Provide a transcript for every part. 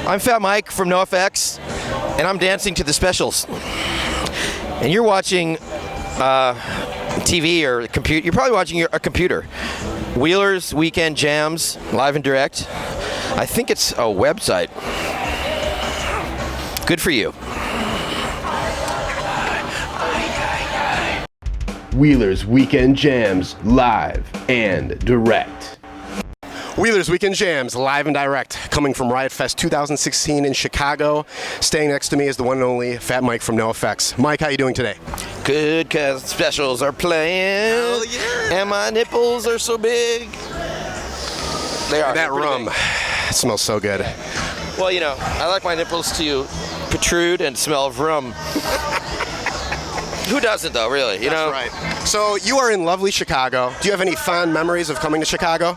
I'm Fat Mike from NOFX, and I'm dancing to the specials. And you're watching TV or computer. You're probably watching a computer. Wheeler's Weekend Jams, live and direct. I think it's a website. Good for you. Wheeler's Weekend Jams, live and direct. Wheeler's Weekend Jams, live and direct, coming from Riot Fest 2016 in Chicago. Staying next to me is the one and only Fat Mike from NOFX. Mike, how you doing today? Good, cause specials are playing. Hell yeah. And my nipples are so big. They are. That rum, it smells so good. Well, you know, I like my nipples to protrude and smell of rum. Who doesn't, though, really? You know? That's right. So you are in lovely Chicago. Do you have any fond memories of coming to Chicago?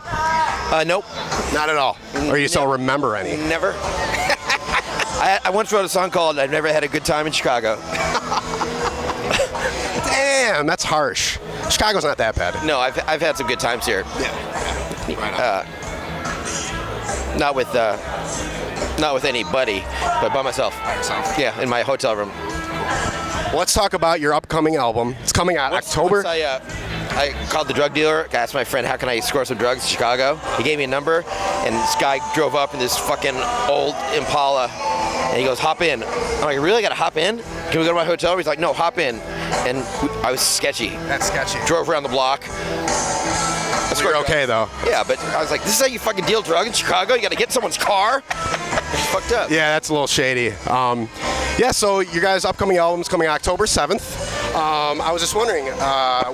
Nope. Not at all. Or you still remember any? Never. I once wrote a song called "I've Never Had a Good Time in Chicago." Damn, that's harsh. Chicago's not that bad. No, I've had some good times here. Yeah. Right on. Not with anybody, but by myself. By yourself? Yeah, in my hotel room. Let's talk about your upcoming album. It's coming out October. I called the drug dealer. I asked my friend, how can I score some drugs in Chicago? He gave me a number, and this guy drove up in this fucking old Impala, and he goes, hop in. I'm like, really? I gotta hop in? Can we go to my hotel room? He's like, no, hop in. And I was sketchy. That's sketchy. Drove around the block. You're okay, though. Yeah, but I was like, this is how you fucking deal drugs in Chicago? You gotta get in someone's car? It's fucked up. Yeah, that's a little shady. Yeah, so your guys' upcoming album's coming October 7th. I was just wondering,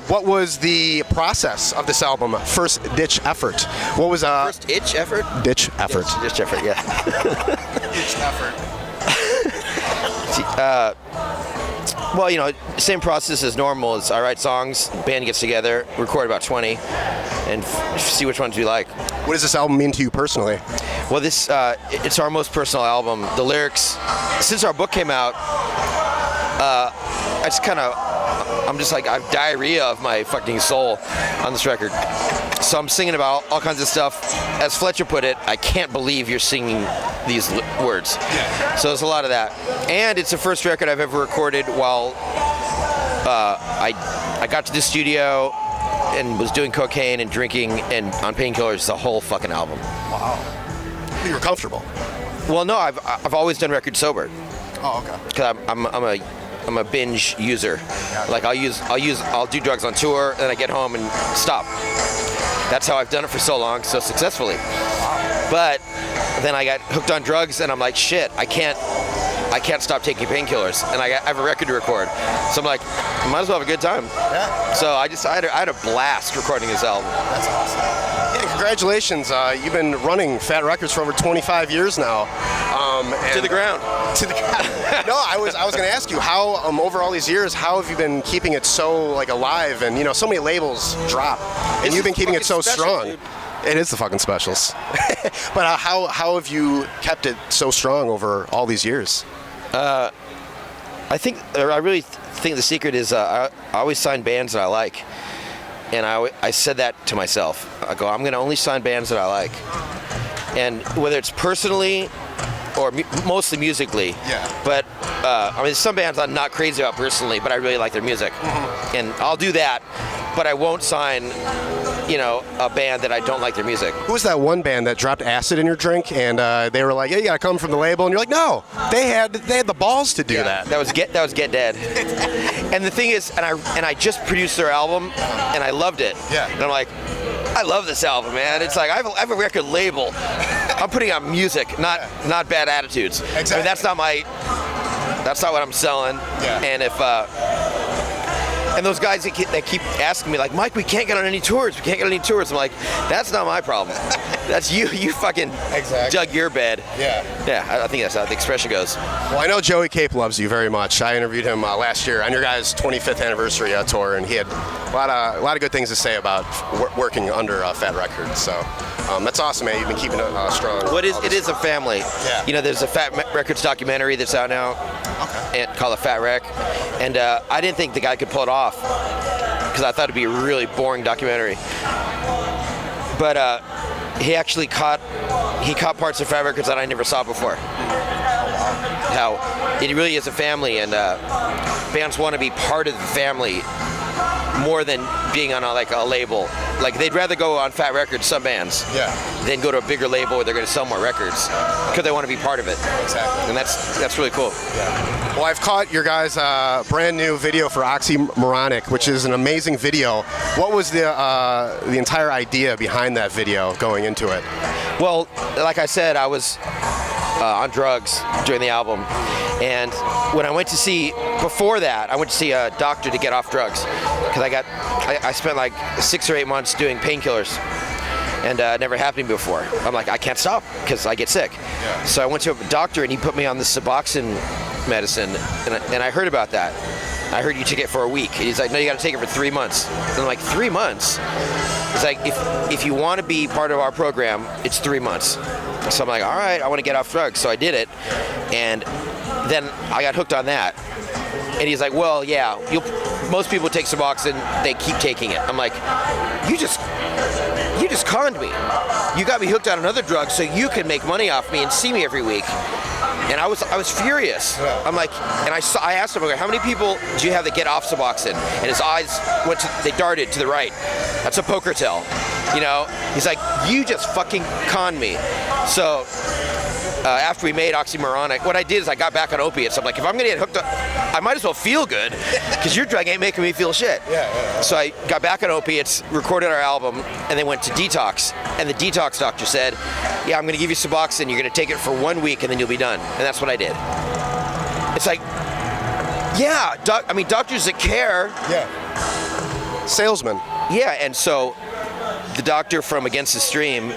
what was the process of this album? First ditch effort. What was First itch effort? Ditch effort. Ditch effort, yeah. Ditch effort. Well, you know, same process as normal. Is I write songs, band gets together, record about 20, and see which ones we like. What does this album mean to you personally? Well, this it's our most personal album. The lyrics, since our book came out, I'm just like, I have diarrhea of my fucking soul on this record. So I'm singing about all kinds of stuff. As Fletcher put it, I can't believe you're singing these words. So there's a lot of that. And it's the first record I've ever recorded while I got to the studio and was doing cocaine and drinking and on painkillers the whole fucking album. Wow. You were comfortable. Well, no, I've always done records sober. Oh, okay. Because I'm a binge user. Like I'll do drugs on tour, and then I get home and stop. That's how I've done it for so long, so successfully. But then I got hooked on drugs, and I'm like, shit, I can't stop taking painkillers, and I have a record to record. So I'm like, I might as well have a good time. Yeah. So I had a blast recording this album. That's awesome. Yeah, congratulations. You've been running Fat Records for over 25 years now. To the ground. To the ground. No, I was going to ask you how over all these years, how have you been keeping it so like alive? And you know, so many labels drop, and you've been keeping it so strong. Dude. It is the fucking specials. But how have you kept it so strong over all these years? I really think the secret is I always sign bands that I like, and I said that to myself. I go, I'm going to only sign bands that I like, and whether it's personally or mostly musically. Yeah. But I mean, some bands I'm not crazy about personally, but I really like their music, and I'll do that. But I won't sign, you know, a band that I don't like their music. Who was that one band that dropped acid in your drink, and they were like, "Yeah, you gotta come from the label," and you're like, "No, they had the balls to do that." That was Get Dead. And the thing is, and I just produced their album, and I loved it. Yeah. And I'm like, I love this album, man. It's like I have a record label. I'm putting out music, not bad attitudes. Exactly. I mean, that's not what I'm selling. Yeah. And if and those guys that keep asking me, like, Mike, we can't get on any tours. We can't get on any tours. I'm like, that's not my problem. That's you. You fucking dug your bed. Yeah. Yeah, I think that's how the expression goes. Well, I know Joey Cape loves you very much. I interviewed him last year on your guys' 25th anniversary tour, and he had a lot of good things to say about working under Fat Records. So that's awesome, man. You've been keeping it strong. Well, it is a family. Yeah. You know, there's a Fat Records documentary that's out now. Okay. Called Fat Wreck, and I didn't think the guy could pull it off because I thought it'd be a really boring documentary. But he actually caught parts of Fat Records that I never saw before. How it really is a family, and bands want to be part of the family more than being on a label. Like, they'd rather go on Fat Records, some bands, than go to a bigger label where they're going to sell more records, because they want to be part of it. Exactly. And that's really cool. Yeah. Well, I've caught your guys' brand new video for Oxymoronic, which is an amazing video. What was the entire idea behind that video going into it? Well, like I said, I was on drugs during the album, and when I went to see, before that, I went to see a doctor to get off drugs, because I spent like 6 or 8 months doing painkillers, and it never happened before. I'm like, I can't stop because I get sick. Yeah. So I went to a doctor, and he put me on this Suboxone medicine, and I heard about that. I heard you took it for a week. He's like, no, you got to take it for 3 months. And I'm like, 3 months? He's like, if you want to be part of our program, it's 3 months. So I'm like, all right, I want to get off drugs. So I did it, and then I got hooked on that. And he's like, well, yeah, most people take Suboxone, they keep taking it. I'm like, you just conned me. You got me hooked on another drug so you can make money off me and see me every week. And I was furious. I'm like, and I asked him, how many people do you have that get off Suboxone? And his eyes they darted to the right. That's a poker tell, you know? He's like, you just fucking conned me. So after we made Oxymoronic, what I did is I got back on opiates. I'm like, if I'm gonna get hooked up, I might as well feel good, because your drug ain't making me feel shit. So I got back on opiates, recorded our album, and then went to detox. And the detox doctor said, yeah, I'm gonna give you Suboxone, you're gonna take it for 1 week and then you'll be done. And that's what I did. It's like, yeah, doctors that care. Yeah. Salesman. Yeah, and so the doctor from Against the Stream,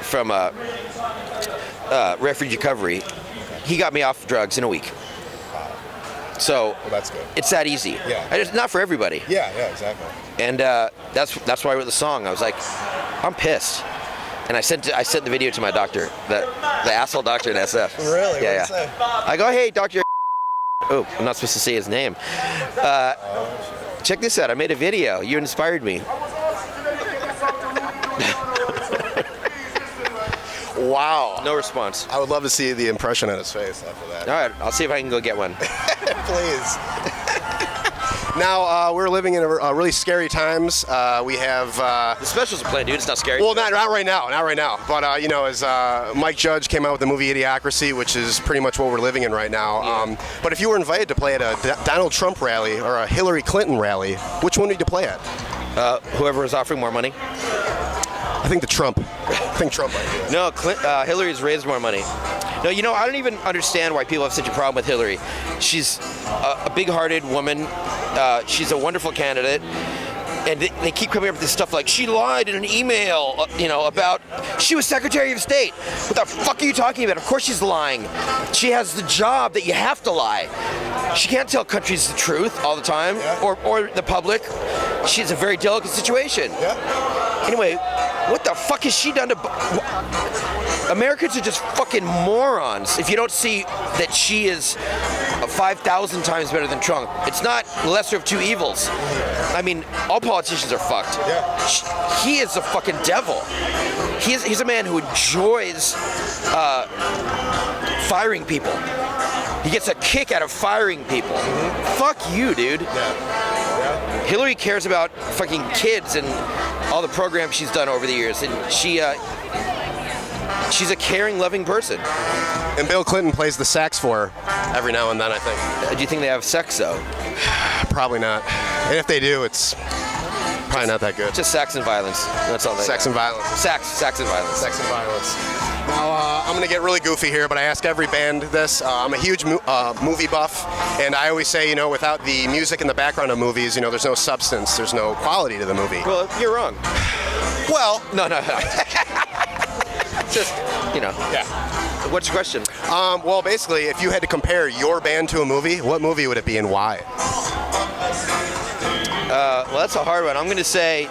from Refuge Recovery, he got me off drugs in a week. So well, that's good. It's that easy. Yeah. It's not for everybody. Yeah, exactly. And that's why I wrote the song. I was like, I'm pissed. And I sent the video to my doctor, the asshole doctor in SF. Really? Yeah, what did he say? I go, hey, Dr. Oh, I'm not supposed to say his name. Check this out. I made a video. You inspired me. Wow. No response. I would love to see the impression on his face after that. All right. I'll see if I can go get one. Please. Now, we're living in a really scary times. We have... the specials are playing, dude. It's not scary. Well, not right now. But, as Mike Judge came out with the movie Idiocracy, which is pretty much what we're living in right now. Yeah. But if you were invited to play at a Donald Trump rally or a Hillary Clinton rally, which one would you play at? Whoever is offering more money. I think Trump might do it. No, Hillary's raised more money. No, I don't even understand why people have such a problem with Hillary. She's a big-hearted woman. She's a wonderful candidate. And they keep coming up with this stuff like, she lied in an email, about, she was Secretary of State. What the fuck are you talking about? Of course she's lying. She has the job that you have to lie. She can't tell countries the truth all the time, or the public. She's a very delicate situation. Yeah. Anyway, what the fuck has she done to... Americans are just fucking morons if you don't see that she is 5,000 times better than Trump. It's not the lesser of two evils. I mean, all politicians are fucked. Yeah. He is a fucking devil. He's a man who enjoys firing people. He gets a kick out of firing people. Fuck you, dude. Yeah. Hillary cares about fucking kids and all the programs she's done over the years, and she's a caring, loving person. And Bill Clinton plays the sax for her every now and then, I think. Do you think they have sex, though? Probably not. And if they do, it's probably not that good. Just sex and violence. That's all they Sex and violence. Sex and violence. Sex and violence. Now, I'm going to get really goofy here, but I ask every band this. I'm a huge movie buff, and I always say, without the music in the background of movies, there's no substance, there's no quality to the movie. Well, you're wrong. Well, no. Just, Yeah. What's your question? Well, basically, if you had to compare your band to a movie, what movie would it be and why? Well, that's a hard one. I'm going to say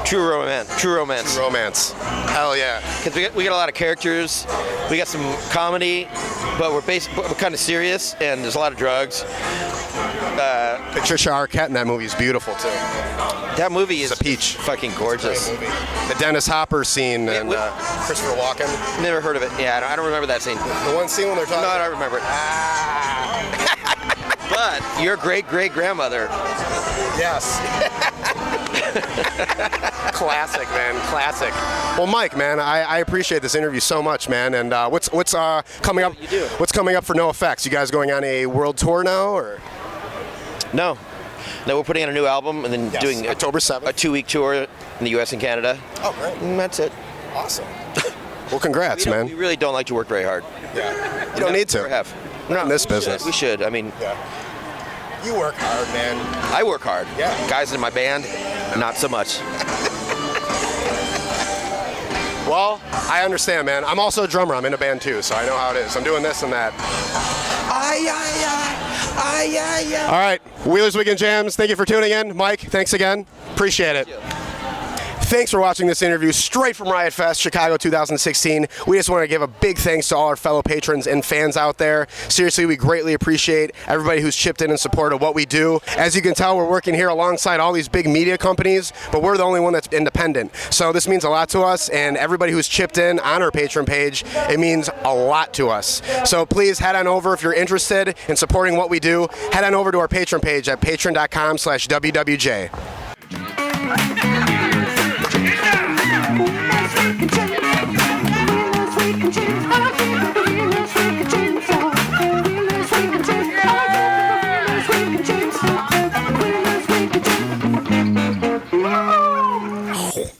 True Romance. True Romance. Hell yeah. Because we got a lot of characters. We got some comedy, but we're kind of serious, and there's a lot of drugs. The Patricia Arquette in that movie is beautiful too. That movie is a peach. fucking gorgeous. The Dennis Hopper scene and Christopher Walken. Never heard of it. Yeah, I don't remember that scene. The one scene when they're talking. No, I don't remember it. But your great-great-grandmother. Yes. Classic, man. Classic. Well, Mike, man, I appreciate this interview so much, man. And what's coming up? You do. What's coming up for NOFX? You guys going on a world tour now, or? No, we're putting out a new album and then doing October 7th. a 2-week tour in the U.S. and Canada. Oh, great. And that's it. Awesome. Well, congrats, man. We really don't like to work very hard. Yeah. You don't need to. Never have. Not in this business. We should. I mean, you work hard, man. I work hard. Yeah. Guys in my band, not so much. Well, I understand, man. I'm also a drummer. I'm in a band too, so I know how it is. I'm doing this and that. All right, Wheelers Weekend Jams, thank you for tuning in. Mike, thanks again. Appreciate it. Thanks for watching this interview straight from Riot Fest, Chicago 2016. We just want to give a big thanks to all our fellow patrons and fans out there. Seriously, we greatly appreciate everybody who's chipped in support of what we do. As you can tell, we're working here alongside all these big media companies, but we're the only one that's independent. So this means a lot to us, and everybody who's chipped in on our Patreon page, it means a lot to us. So please head on over if you're interested in supporting what we do. Head on over to our Patreon page at patreon.com/WWJ.